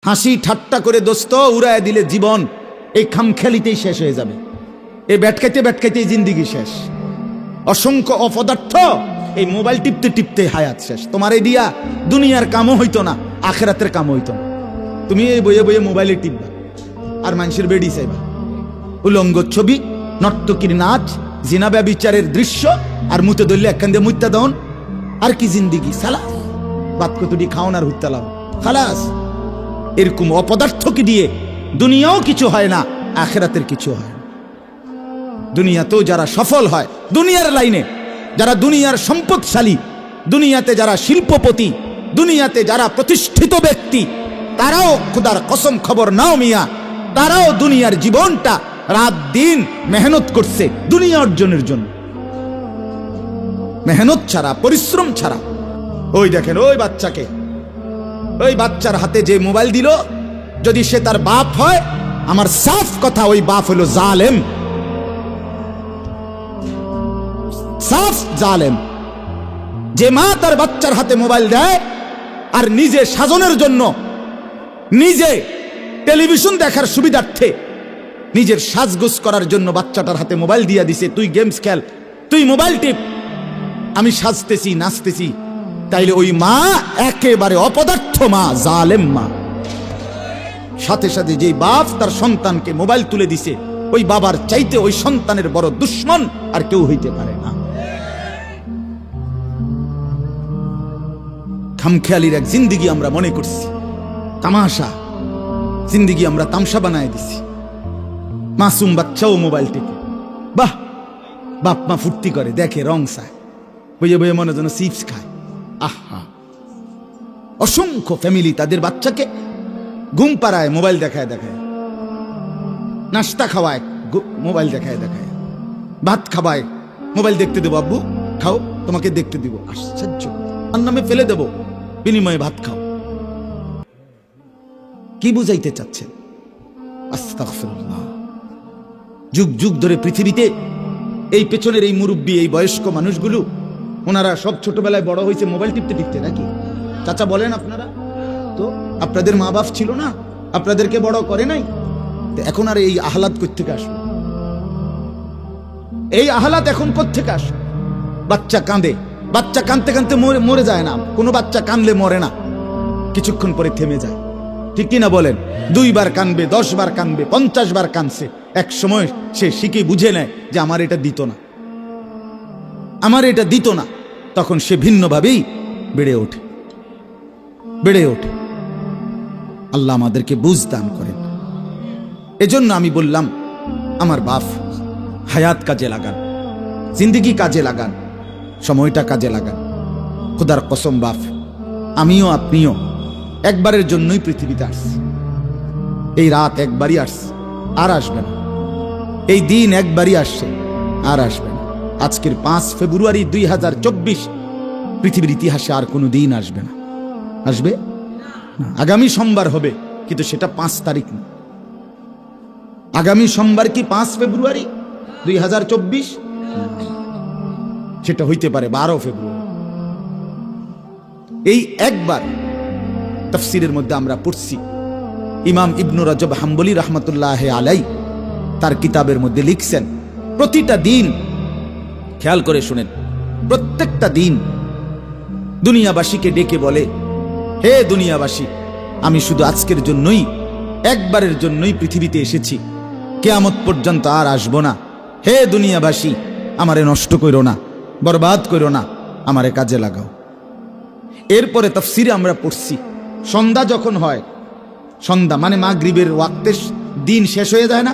হাসি ঠাট্টা করে দোস্ত উড়ায় দিলে জীবন এই খামখেয়ালিতেই শেষ হয়ে যাবে। এই ব্যাটকাইতে ব্যাটকাইতেই জিন্দিগি শেষ। অসংখ্য অপদার্থ এই মোবাইল টিপতে টিপতে হায়াত শেষ। তোমার এই দিয়া দুনিয়ার কামও হইতো না, আখেরাতের কামও হইতো না। তুমি এই বইয়ে বইয়ে মোবাইলে টিপবা আর মানুষের বেডি চাইবা, উলঙ্গ ছবি, নর্তকীর নাচ, জিনা ব্যভিচারের দৃশ্য, আর মুতে ধরলে একখান দিয়ে মুইতা দাও। আর কি জিন্দিগি? সালাস বাদ কতটি খাওন আর হুত্তা লাও, খালাস। এরকম অপদার্থকে দিয়ে দুনিয়াও কিছু হয় না, আখেরাতের কিছু হয় না। দুনিয়াতেও যারা সফল হয়, দুনিয়ার লাইনে যারা দুনিয়ার সম্পদশালী, দুনিয়াতে যারা শিল্পপতি, দুনিয়াতে যারা প্রতিষ্ঠিত ব্যক্তি, তারাও খোদার কসম খবর নাও মিয়া, তারাও দুনিয়ার জীবনটা রাত দিন মেহনত করছে দুনিয়া অর্জনের জন্য। মেহনত ছাড়া, পরিশ্রম ছাড়া। ওই দেখেন ওই বাচ্চাকে, ওই বাচ্চার হাতে যে মোবাইল দিল, যদি সে তার বাপ হয়, আমার সাফ কথা, ওই বাপ হলো জালেম, সাফ জালেম। যে মা তার বাচ্চার হাতে মোবাইল দেয় আর নিজে সাজনের জন্য, নিজে টেলিভিশন দেখার সুবিধার্থে, নিজের সাজগোজ করার জন্য বাচ্চাটার হাতে মোবাইল দিয়ে দিছে, তুই গেমস খেল, তুই মোবাইল টিপ, আমি সাজতেছি নাচতেছি, তাইলে ওই মা একেবারে অপদার্থ মা, জালেম মা। সাথে সাথে যে বাপ তার সন্তানকে মোবাইল তুলে দিছে, ওই বাবার চাইতে ওই সন্তানের বড় দুশ্মন আর কেউ হইতে পারে না। খামখেয়ালির এক জিন্দিগি আমরা মনে করছি তামাশা, জিন্দিগি আমরা তামসা বানায় দিছি। মাসুম বাচ্চাও মোবাইল টিপে, বাহ, বাপ মা ফুর্তি করে, দেখে, রং চায়, বইয়ে বইয়ে মনে যেন চিপস খায়। আহা, অসংখ্য ফ্যামিলি তাদের বাচ্চাকে ঘুম পাড়ায় মোবাইল দেখায় দেখায়, নাস্তা খাওয়ায় মোবাইল দেখায় দেখায়, ভাত খাওয়ায় মোবাইল দেখতে দেবো, আব্বু খাও, তোমাকে দেখতে দিব। আশ্চর্য, তার নামে ফেলে দেব, বিনিময়ে ভাত খাও। কি বুঝাইতে চাচ্ছেন? আস্তাগফিরুল্লাহ। যুগ যুগ ধরে পৃথিবীতে এই পেছনের এই মুরব্বী, এই বয়স্ক মানুষগুলো, ওনারা সব ছোটবেলায় বড় হয়েছে মোবাইল টিপতে টিপতে, নাকি চাচা বলেন আপনারা? তো আপনাদের মা বাপ ছিল না, আপনাদেরকে বড় করে নাই, এখন আর এই আহ্লাদ কোত্থেকে আসলো? এই আহ্লাদ এখন কোত্থেকে আসলো? বাচ্চা কাঁদে, বাচ্চা কাঁদতে কাঁদতে মরে যায় না। কোনো বাচ্চা কাঁদলে মরে না, কিছুক্ষণ পরে থেমে যায়, ঠিক কিনা বলেন? 2 বার কাঁদবে, 10 বার কাঁদবে, 50 বার কাঁদছে, এক সময় সে শিখে বুঝে নেয় যে আমার এটা দিত না, আমার এটা দিত না, তখন সে ভিন্নভাবেই বেড়ে ওঠে, বেড়ে ওঠে। আল্লাহ আমাদেরকে বুঝ দান করেন। এজন্য আমি বললাম, আমার বাপ, হায়াত কাজে লাগান, জিন্দিগি কাজে লাগান, সময়টা কাজে লাগান। খোদার কসম বাপ, আমিও আপনিও একবারের জন্যই পৃথিবীতে আসছি। এই রাত একবারই আসছে, আর আসবে না। এই দিন একবারই আসছে, আর আসবে না। আজকের 5 ফেব্রুয়ারি 2024 পৃথিবীর ইতিহাসে আর কোনো দিন আসবে না। আসবে না। আগামী সোমবার হবে, কিন্তু সেটা 5 তারিখ না। আগামী সোমবার কি 5 ফেব্রুয়ারি 2024? সেটা হইতে পারে 12 ফেব্রুয়ারি। এই একবার তাফসীরের মধ্যে আমরা পড়ছি, ইমাম ইবনু রাজব হাম্বলি রহমতুল্লাহ আলাই তার কিতাবের মধ্যে লিখছেন, প্রতিটা দিন, খেয়াল করে শুনেন, প্রত্যেকটা দিন দুনিয়াবাসীকে ডেকে বলে, হে দুনিয়াবাসী, আমি শুধু আজকের জন্যই, একবারের জন্যই পৃথিবীতে এসেছি, কিয়ামত পর্যন্ত আর আসবো না। হে দুনিয়াবাসী, আমারে নষ্ট করো না, বরবাদ করো না, আমারে কাজে লাগাও। এরপরে তাফসীরে আমরা পড়ছি, সন্ধ্যা যখন হয়, সন্ধ্যা মানে মাগরিবের ওয়াক্তে দিন শেষ হয়ে যায় না?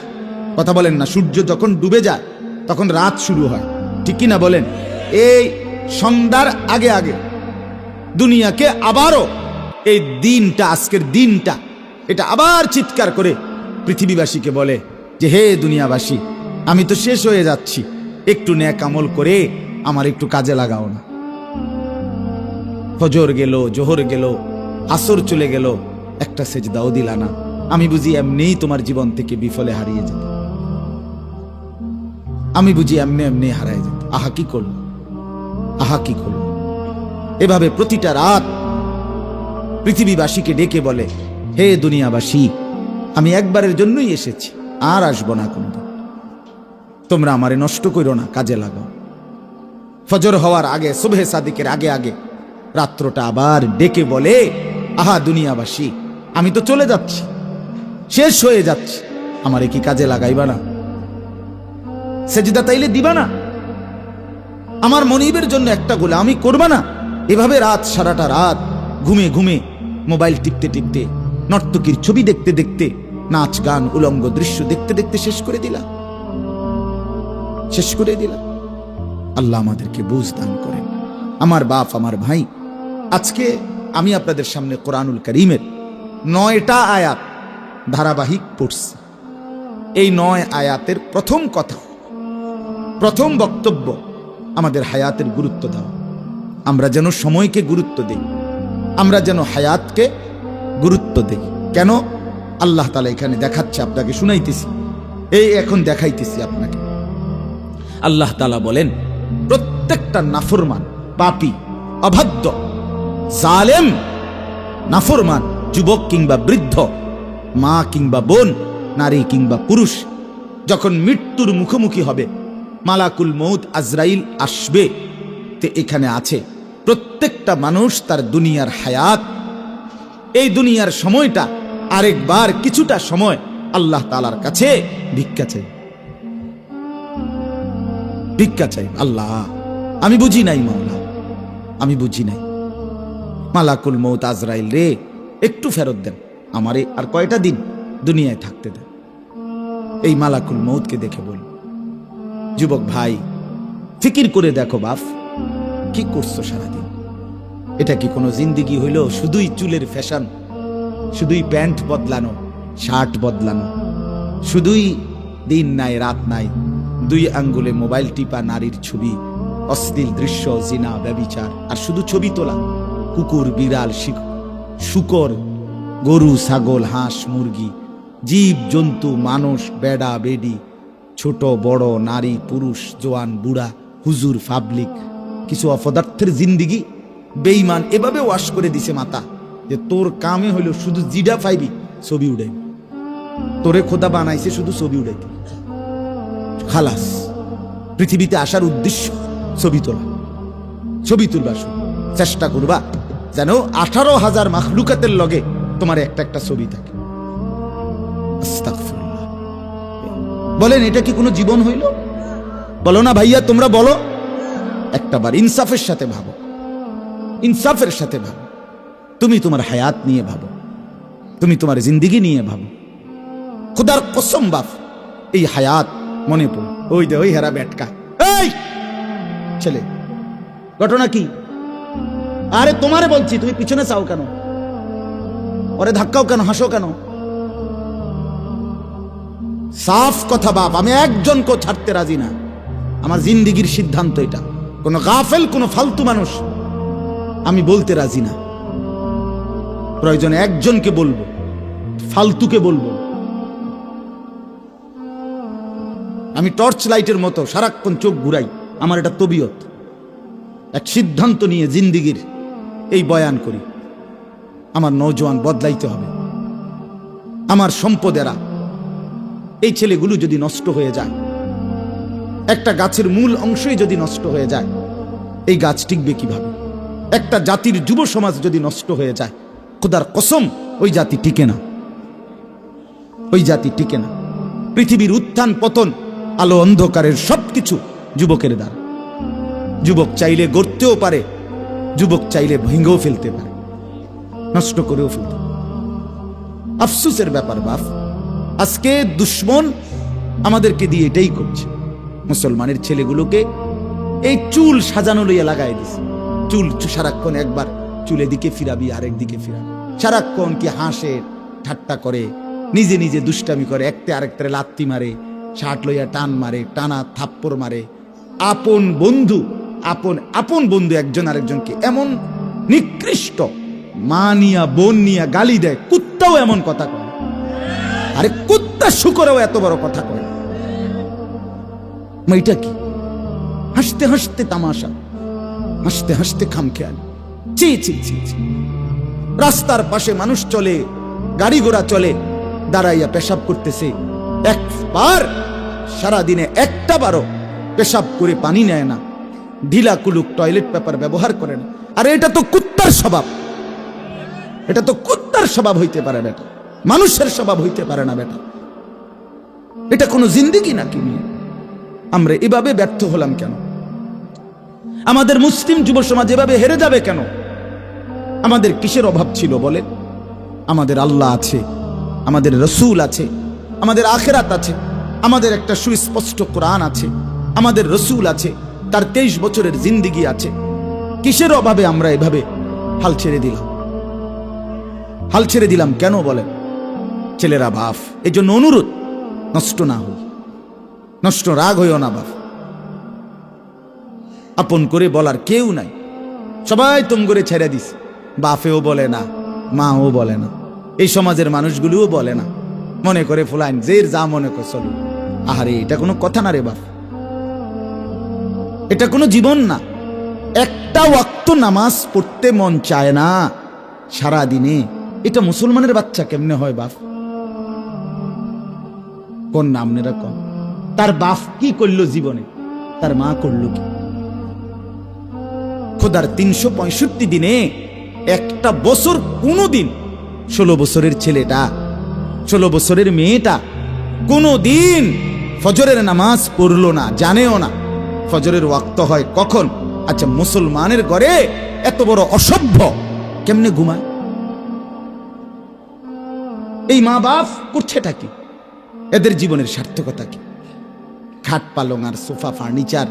কথা বলেন না? সূর্য যখন ডুবে যায় তখন রাত শুরু হয়, ঠিক কিনা বলেন? এই সন্ধ্যার আগে আগে দুনিয়াকে আবারও এই দিনটা, আজকের দিনটা, এটা আবার চিৎকার করে পৃথিবীবাসীকে বলে যে, হে দুনিয়াবাসী, আমি তো শেষ হয়ে যাচ্ছি, একটু নেক আমল করে আমার একটু কাজে লাগাও না। ফজর গেল, জোহর গেল, আসর চলে গেল, একটা সেজদাও দিলা না, আমি বুঝি এমনিই তোমার জীবন থেকে বিফলে হারিয়ে যেত, আমি বুঝি এমনি এমনি হারাই যেত। আহা কি করল, আহা কি করল। এভাবে প্রতিটা রাত পৃথিবীবাসীকে ডেকে বলে, হে দুনিয়াবাসী, আমি একবারের জন্যই এসেছি, আর আসবো না কোনোদিন। তোমরা আমারে নষ্ট করো না, কাজে লাগাও। ফজর হওয়ার আগে, সুবহে সাদিকের আগে আগে রাত্রটা আবার ডেকে বলে, আহা দুনিয়াবাসী, আমি তো চলে যাচ্ছি, শেষ হয়ে যাচ্ছি, আমারে কি কাজে লাগাইবা না? সেজদা তাইলে দিবা না? আমার মনিবের জন্য একটা গোলামি করবা না? এভাবে রাত সারাটা রাত ঘুমে ঘুমে মোবাইল টিপতে টিপতে, নর্তকীর ছবি দেখতে দেখতে, নাচ গান উলঙ্গ দৃশ্য দেখতে দেখতে শেষ করে দিলা। আল্লাহ আমাদেরকে বুঝ দান করেন। আমার বাপ, আমার ভাই, আজকে আমি আপনাদের সামনে কোরআনুল কারীমের 9টা আয়াত ধারাবাহিক পড়ছি। এই 9 আয়াতের প্রথম কথা, প্রথম বক্তব্য, আমাদের হায়াতের গুরুত্ব দেওয়া। আমরা যেন সময়কে গুরুত্ব দিই, আমরা যেন হায়াতকে গুরুত্ব দিই। কেন? আল্লাহ তাআলা এখানে দেখাচ্ছে, আপনাকে শুনাইতেছি, এই এখন দেখাইতেছি আপনাকে। আল্লাহ তাআলা বলেন, প্রত্যেকটা নাফরমান, পাপী, অবাধ্য, জালেম, নাফরমান যুবক কিংবা বৃদ্ধ, মা কিংবা বোন, নারী কিংবা পুরুষ, যখন মৃত্যুর মুখোমুখি হবে, মালাকুল মউত আজরাইল আসবে, তে এখানে আছে প্রত্যেকটা মানুষ তার দুনিয়ার হায়াত, এই দুনিয়ার সময়টা আরেকবার কিছুটা সময় আল্লাহ তাআলার কাছে ভিক্ষা চাই, ভিক্ষা চাই। আল্লাহ, আমি বুঝি নাই মাওলা, আমি বুঝি নাই। মালাকুল মউত আজরাইল রে, একটু ফেরত দেন, আমারে আর কয়টা দিন দুনিয়ায় থাকতে দেন। এই মালাকুল মউতকে দেখে বল, যুবক ভাই, ফিকির করে দেখো বাপ, কি করছো সারাদিন? এটা কি কোনো জিন্দিগি হইল? শুধুই চুলের ফ্যাশন, শুধুই প্যান্ট বদলানো, শার্ট বদলানো, শুধুই দিন নাই রাত নাই, 2 আঙ্গুলে মোবাইল টিপা, নারীর ছবি, অশ্লীল দৃশ্য, জিনা, ব্যভিচার, আর শুধু ছবি তোলা। কুকুর, বিড়াল, শুকর, গরু, ছাগল, হাঁস, মুরগি, জীব জন্তু, মানুষ, বেড়া বেডি, ছোট বড়, নারী পুরুষ, জোয়ান বুড়া, হুজুর, পাবলিক, কিছু অপদার্থের জিন্দিগি। বেঈমান এভাবে ওয়াশ করে দিছে মাথা, যে তোর কামে হইল শুধু জিডা পাইবি, ছবি উড়াই। তোরে খোদা বানাইছে শুধু ছবি উড়াইতে, খালাস। পৃথিবীতে আসার উদ্দেশ্য ছবি তোলা, ছবি তুলবা। শুধু চেষ্টা করবা যেন 18,000 মাখলুকাতের লগে তোমার একটা একটা ছবি থাকে। আস্তাগফিরুল্লাহ। বলেন, এটা কি কোনো জীবন হইল? বলো না ভাইয়া, তোমরা বলো। একটাবার ইনসাফের সাথে ভাবো, ইনসাফের সাথে ভাবো। তুমি তোমার হায়াত নিয়ে ভাবো, তুমি তোমার জিন্দিগি নিয়ে ভাবো। খোদার কসম বাপ, এই হায়াত মনে পড়ে। ওই দে, ওই হেরা ব্যাটকা, এই ছেলে, ঘটনা কি? আরে তোমারে বলছি, তুমি পিছনে চাও কেন? ওরে ধাক্কাও কেন, হাসো কেন? সাফ কথা বাপ, আমি একজনকেও ছাড়তে রাজি না। আমার জিন্দিগির সিদ্ধান্ত এটা। কোন গাফেল, কোন ফালতু মানুষ আমি বলতে রাজি না। প্রয়োজনে একজনকে বলবো, ফালতুকে বলবো। আমি টর্চ লাইটের মতো সারাক্ষণ চোখ ঘুরাই, আমার এটা তবিয়ত। এক সিদ্ধান্ত নিয়ে জিন্দিগির এই বয়ান করি, আমার নওজোয়ান বদলাইতে হবে। আমার সম্পদেরা, এই ছেলেগুলো যদি নষ্ট হয়ে যায়, একটা গাছের মূল অংশই যদি নষ্ট হয়ে যায়, এই গাছ টিকবে কিভাবে? একটা জাতির যুব সমাজ যদি নষ্ট হয়ে যায়, খোদার কসম ওই জাতি টিকে না, ওই জাতি টিকে না। পৃথিবীর উত্থান পতন, আলো অন্ধকারের সবকিছু যুবকের দ্বারা। যুবক চাইলে গড়তেও পারে, যুবক চাইলে ভেঙেও ফেলতে পারে, নষ্ট করেও ফেলতে পারে। আফসোসের ব্যাপার বাপ, আজকে দুশ্মন আমাদেরকে দিয়ে এটাই করছে। মুসলমানের ছেলেগুলোকে এই চুল সাজানো লইয়া লাগাই দিছে। চুল সারাক্ষণ একবার চুলে দিকে ফিরাবি, আরেক দিকে ফিরাবি, সারাক্ষণ কি হাসে, ঠাট্টা করে, নিজে নিজে দুষ্টামি করে, একতে আরেকটারে লাত্তি মারে, শার্ট লইয়া টান মারে, টানা থাপ্পড় মারে। আপন বন্ধু, আপন বন্ধু একজন আরেকজনকে এমন নিকৃষ্ট, মা নিয়া বোন নিয়া গালি দেয়। কুত্তাও এমন কথা কয়। আরে কুত্তা শুকরেও এত বড় কথা কয়। এটা কি? হাসতে হাসতে তামাশা, হাসতে হাসতে খামখেয়ালি। ছি ছি ছি ছি। রাস্তার পাশে মানুষ চলে, গাড়ি ঘোড়া চলে, দাঁড়াইয়া পেশাব করতেছে, একবার সারাদিনে একটা বারও পেশাব করে পানি নেয় না, ঢিলা কুলুক টয়লেট পেপার ব্যবহার করে না। আর এটা তো কুত্তার স্বভাব, এটা তো কুত্তার স্বভাব হইতে পারে বেটা, মানুষের স্বভাব হইতে পারে না বেটা। এটা কোনো জিন্দেগি নাকি নিয়ে আমরা এভাবে ব্যর্থ হলাম কেন? আমাদের মুসলিম যুব সমাজ এভাবে হেরে যাবে কেন? আমাদের কিসের অভাব ছিল বলেন? আমাদের আল্লাহ আছে, আমাদের রসুল আছে, আমাদের আখেরাত আছে, আমাদের একটা সুস্পষ্ট কোরআন আছে, আমাদের রসুল আছে, তার 23 বছরের জিন্দেগি আছে। কিসের অভাবে আমরা এভাবে হাল ছেড়ে দিলাম? হাল ছেড়ে দিলাম কেন বলেন? ছেলেরা বাপ, এই জন্য অনুরোধ, নষ্ট না হই, নষ্ট রাগ হইও না বাপ। আপন করে বলার কেউ নাই, সবাই তুম করে ছেড়ে দিস, বাপেও বলে না, মাও বলে না, এই সমাজের মানুষগুলোও বলে না, মনে করে ফুলাইন যে যা মনে করে চলো। আহারে, এটা কোনো কথা না রে বাপ, এটা কোনো জীবন না। একটা ওয়াক্ত নামাজ পড়তে মন চায় না সারা দিনে, এটা মুসলমানের বাচ্চা কেমনে হয় বাপ? কোন নাম নেরা কম? তার বাপ কি করলো জীবনে, তার মা করলো কি? খোদার 365 দিনে একটা বছর কোনো দিন 16 বছরের ছেলেটা, 16 বছরের মেয়েটা কোনো দিন ফজরের নামাজ পড়লো না, জানেও না ফজরের ওয়াক্ত হয় কখন। আচ্ছা, মুসলমানের ঘরে এত বড় অসভ্য কেমনে ঘুমায়? এই মা বাপ করছেটা কি? এদের জীবনের সার্থকতা কি? খাট পালং আর সোফা ফার্নিচার